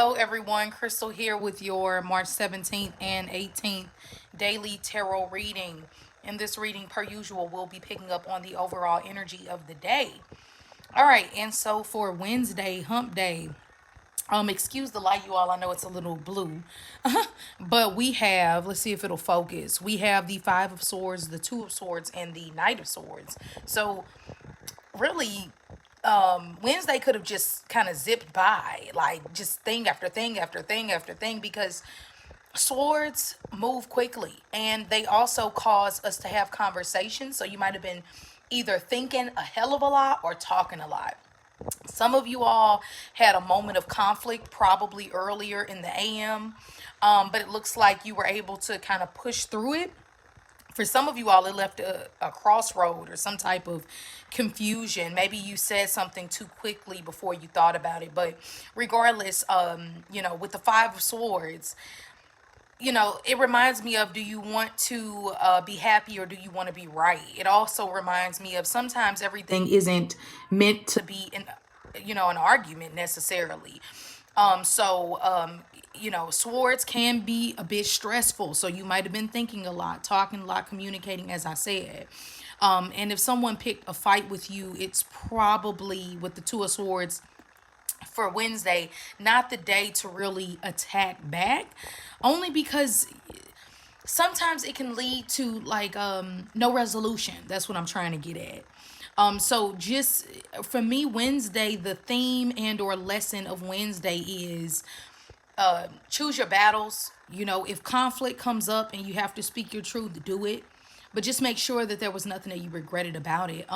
Hello, everyone. Crystal here with your March 17th and 18th daily tarot reading. In this reading, per usual, we'll be picking up on the overall energy of the day. All right, and so for Wednesday, hump day, excuse the light, you all. I know it's a little blue, but we have, let's see if it'll focus. We have the Five of Swords, the Two of Swords, and the Knight of Swords. So, really, Wednesday could have just kind of zipped by, like just thing after thing after thing after thing, because swords move quickly and they also cause us to have conversations. So you might have been either thinking a hell of a lot or talking a lot. Some of you all had a moment of conflict probably earlier in the AM, but it looks like you were able to kind of push through it. For some of you all, it left a crossroad or some type of confusion. Maybe you said something too quickly before you thought about it. But regardless, with the Five of Swords, it reminds me of, do you want to be happy or do you want to be right? It also reminds me of sometimes everything isn't meant to be an argument necessarily. Swords can be a bit stressful. So you might have been thinking a lot, talking a lot, communicating, as I said. And if someone picked a fight with you, it's probably with the Two of Swords for Wednesday, not the day to really attack back, only because sometimes it can lead to like no resolution. That's what I'm trying to get at. So just for me, Wednesday, the theme and or lesson of Wednesday is choose your battles. If conflict comes up and you have to speak your truth, do it. But just make sure that there was nothing that you regretted about it.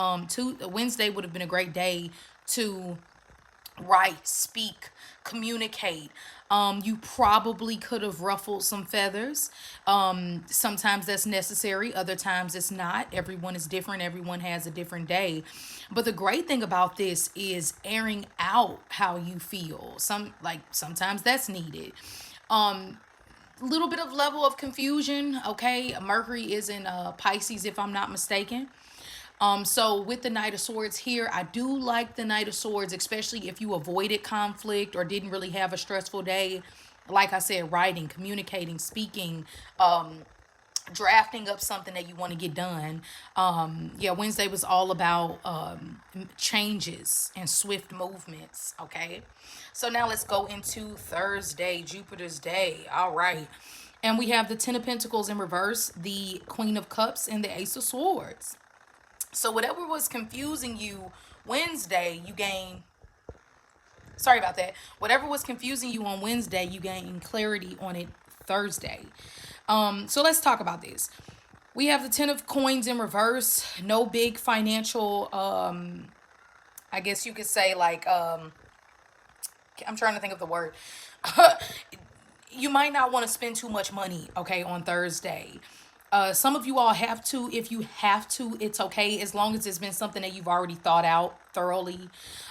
Wednesday would have been a great day to write, speak, communicate. You probably could have ruffled some feathers. Sometimes that's necessary, other times it's not. Everyone is different, everyone has a different day. But the great thing about this is airing out how you feel. Sometimes that's needed. Little bit of level of confusion, okay? Mercury is in Pisces, if I'm not mistaken. So with the Knight of Swords here, I do like the Knight of Swords, especially if you avoided conflict or didn't really have a stressful day. Like I said, writing, communicating, speaking, drafting up something that you want to get done. Wednesday was all about changes and swift movements. Okay. So now let's go into Thursday, Jupiter's day. All right. And we have the Ten of Pentacles in reverse, the Queen of Cups, and the Ace of Swords. So whatever was confusing you Wednesday, you gain. Sorry about that. Whatever was confusing you on Wednesday, you gain clarity on it Thursday. So let's talk about this. We have the Ten of Coins in reverse. No big financial, I guess you could say, like, I'm trying to think of the word. You might not want to spend too much money, okay, on Thursday. Some of you all have to. If you have to, it's okay, as long as it's been something that you've already thought out thoroughly.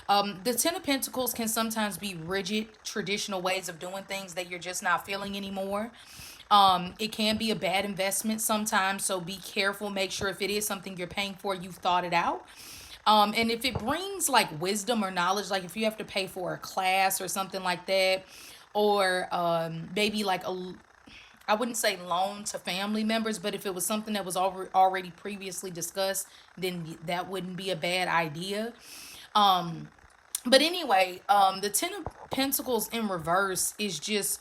The Ten of Pentacles can sometimes be rigid, traditional ways of doing things that you're just not feeling anymore. It can be a bad investment sometimes, so be careful. Make sure if it is something you're paying for, you've thought it out. And if it brings like wisdom or knowledge, like if you have to pay for a class or something like that, or maybe like I wouldn't say loan to family members, but if it was something that was already previously discussed, then that wouldn't be a bad idea. But anyway, the Ten of Pentacles in reverse is just,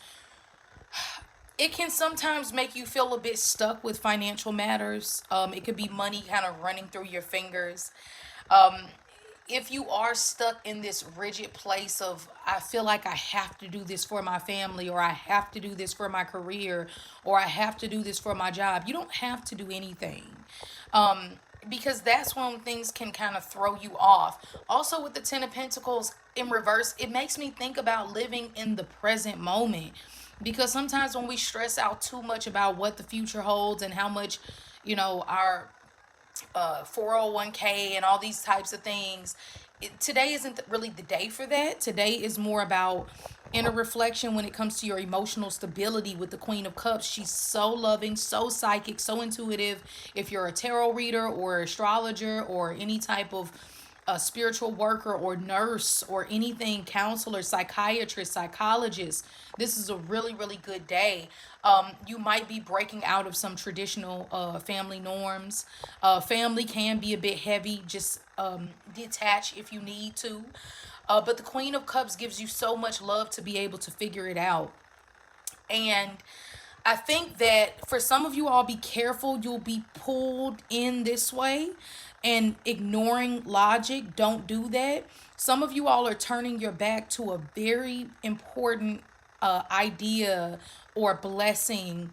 it can sometimes make you feel a bit stuck with financial matters. It could be money kind of running through your fingers. If you are stuck in this rigid place of, I feel like I have to do this for my family, or I have to do this for my career, or I have to do this for my job, you don't have to do anything. Because that's when things can kind of throw you off. Also, with the Ten of Pentacles in reverse, it makes me think about living in the present moment. Because sometimes when we stress out too much about what the future holds and how much, our 401k and all these types of things, today isn't really the day for that. Today is more about inner reflection when it comes to your emotional stability. With the Queen of Cups, she's so loving, so psychic, so intuitive. If you're a tarot reader or astrologer or any type of a spiritual worker or nurse or anything, counselor, psychiatrist, psychologist, this is a really, really good day. You might be breaking out of some traditional family norms. Family can be a bit heavy, just detach if you need to. But the Queen of Cups gives you so much love to be able to figure it out. And I think that for some of you all, be careful. You'll be pulled in this way and ignoring logic. Don't do that. Some of you all are turning your back to a very important idea or blessing.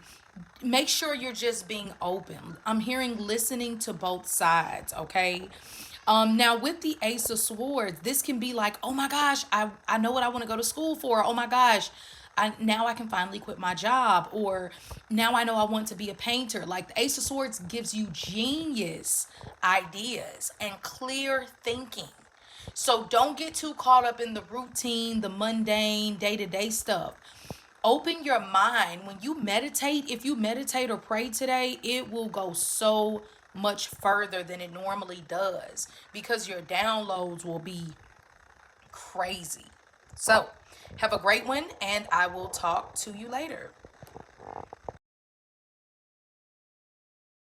Make sure you're just being open. I'm hearing listening to both sides, okay? Now with the Ace of Swords, this can be like, oh my gosh, I know what I want to go to school for. Oh my gosh, now I can finally quit my job. Or now I know I want to be a painter. Like the Ace of Swords gives you genius ideas and clear thinking. So don't get too caught up in the routine, the mundane, day to day stuff. Open your mind. When you meditate, if you meditate or pray today, it will go so much further than it normally does because your downloads will be crazy. So, have a great one, and I will talk to you later.